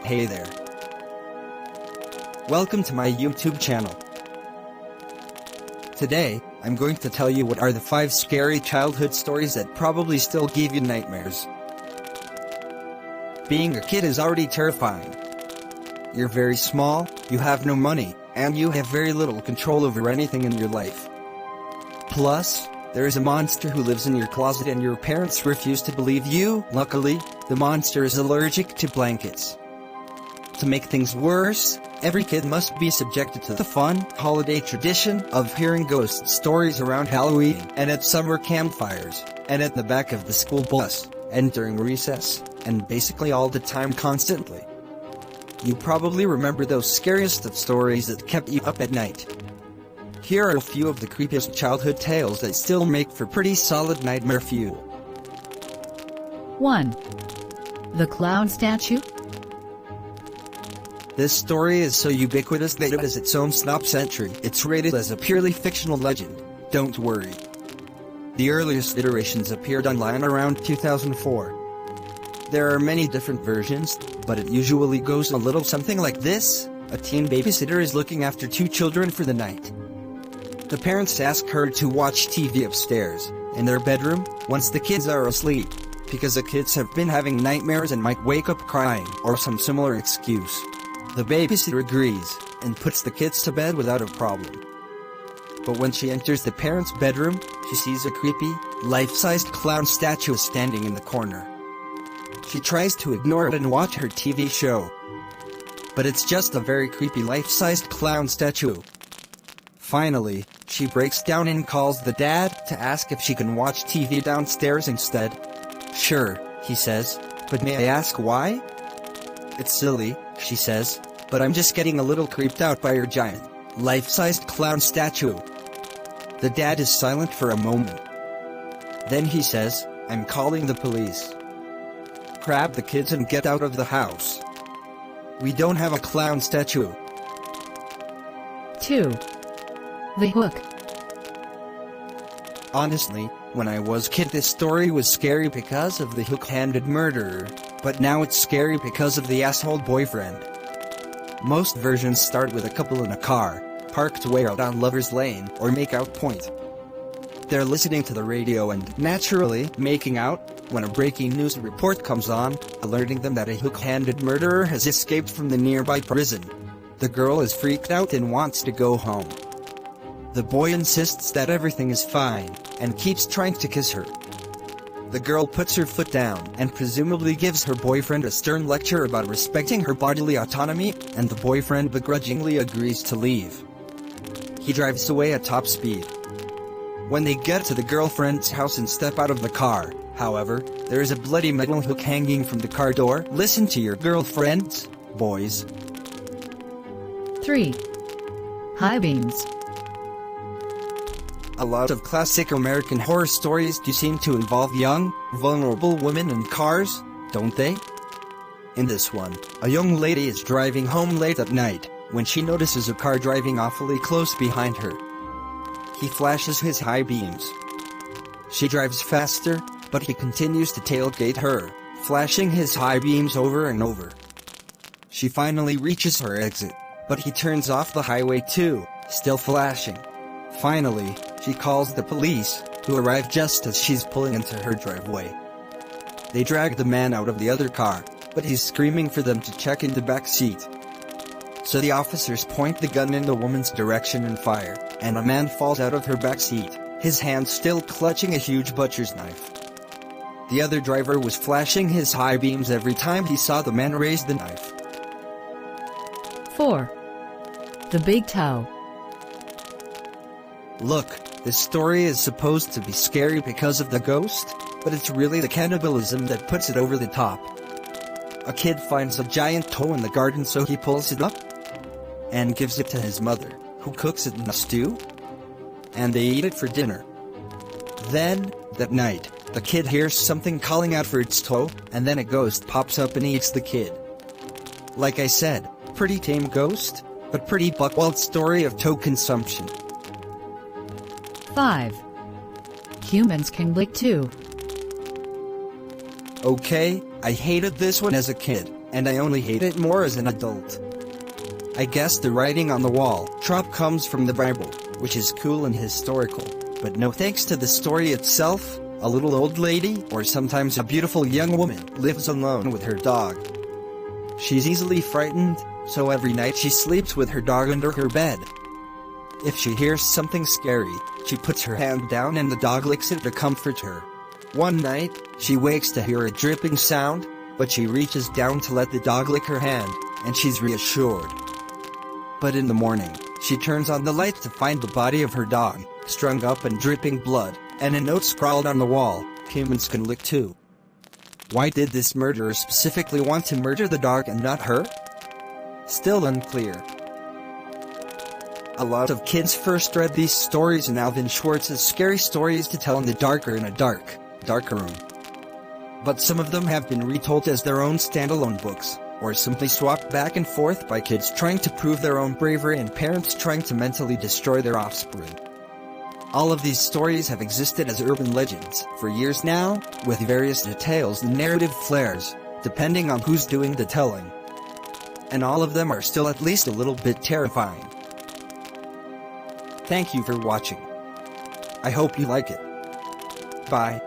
Hey there. Welcome to my YouTube channel. Today, I'm going to tell you what are the 5 scary childhood stories that probably still give you nightmares. Being a kid is already terrifying. You're very small, you have no money, and you have very little control over anything in your life. Plus, there is a monster who lives in your closet and your parents refuse to believe you. Luckily, the monster is allergic to blankets. To make things worse, every kid must be subjected to the fun, holiday tradition of hearing ghost stories around Halloween, and at summer campfires, and at the back of the school bus, and during recess, and basically all the time constantly. You probably remember those scariest of stories that kept you up at night. Here are a few of the creepiest childhood tales that still make for pretty solid nightmare fuel. 1. The clown statue. This story is so ubiquitous that it has its own snop entry. It's rated as a purely fictional legend. Don't worry. The earliest iterations appeared online around 2004. There are many different versions, but it usually goes a little something like this. A teen babysitter is looking after 2 children for the night. The parents ask her to watch TV upstairs, in their bedroom, once the kids are asleep, because the kids have been having nightmares and might wake up crying, or some similar excuse. The babysitter agrees, and puts the kids to bed without a problem. But when she enters the parents' bedroom, she sees a creepy, life-sized clown statue standing in the corner. She tries to ignore it and watch her TV show. But it's just a very creepy life-sized clown statue. Finally, she breaks down and calls the dad to ask if she can watch TV downstairs instead. Sure, he says, but may I ask why? It's silly, she says, but I'm just getting a little creeped out by your giant, life-sized clown statue. The dad is silent for a moment. Then he says, I'm calling the police. Grab the kids and get out of the house. We don't have a clown statue. 2. The hook. Honestly, when I was a kid this story was scary because of the hook-handed murderer, but now it's scary because of the asshole boyfriend. Most versions start with a couple in a car, parked way out on Lover's Lane or Makeout Point. They're listening to the radio and, naturally, making out, when a breaking news report comes on, alerting them that a hook-handed murderer has escaped from the nearby prison. The girl is freaked out and wants to go home. The boy insists that everything is fine, and keeps trying to kiss her. The girl puts her foot down and presumably gives her boyfriend a stern lecture about respecting her bodily autonomy, and the boyfriend begrudgingly agrees to leave. He drives away at top speed. When they get to the girlfriend's house and step out of the car, however, there is a bloody metal hook hanging from the car door. Listen to your girlfriends, boys. 3. High beams. A lot of classic American horror stories do seem to involve young, vulnerable women in cars, don't they? In this one, a young lady is driving home late at night, when she notices a car driving awfully close behind her. He flashes his high beams. She drives faster, but he continues to tailgate her, flashing his high beams over and over. She finally reaches her exit, but he turns off the highway too, still flashing. Finally, she calls the police, who arrive just as she's pulling into her driveway. They drag the man out of the other car, but he's screaming for them to check in the back seat. So the officers point the gun in the woman's direction and fire, and a man falls out of her back seat, his hand still clutching a huge butcher's knife. The other driver was flashing his high beams every time he saw the man raise the knife. 4. The big toe. Look, this story is supposed to be scary because of the ghost, but it's really the cannibalism that puts it over the top. A kid finds a giant toe in the garden, so he pulls it up and gives it to his mother, who cooks it in a stew, and they eat it for dinner. Then, that night, the kid hears something calling out for its toe, and then a ghost pops up and eats the kid. Like I said, pretty tame ghost, but pretty buck-wild story of toe consumption. 5. Humans can lick too. Okay, I hated this one as a kid, and I only hate it more as an adult. I guess the writing on the wall trope comes from the Bible, which is cool and historical, but no thanks to the story itself. A little old lady, or sometimes a beautiful young woman, lives alone with her dog. She's easily frightened, so every night she sleeps with her dog under her bed. If she hears something scary, she puts her hand down and the dog licks it to comfort her. One night, she wakes to hear a dripping sound, but she reaches down to let the dog lick her hand, and she's reassured. But in the morning, she turns on the light to find the body of her dog, strung up and dripping blood, and a note scrawled on the wall, "Humans can lick too." Why did this murderer specifically want to murder the dog and not her? Still unclear. A lot of kids first read these stories in Alvin Schwartz's Scary Stories to Tell in the Dark or in a dark room. But some of them have been retold as their own standalone books, or simply swapped back and forth by kids trying to prove their own bravery and parents trying to mentally destroy their offspring. All of these stories have existed as urban legends for years now, with various details and narrative flares, depending on who's doing the telling. And all of them are still at least a little bit terrifying. Thank you for watching. I hope you like it. Bye.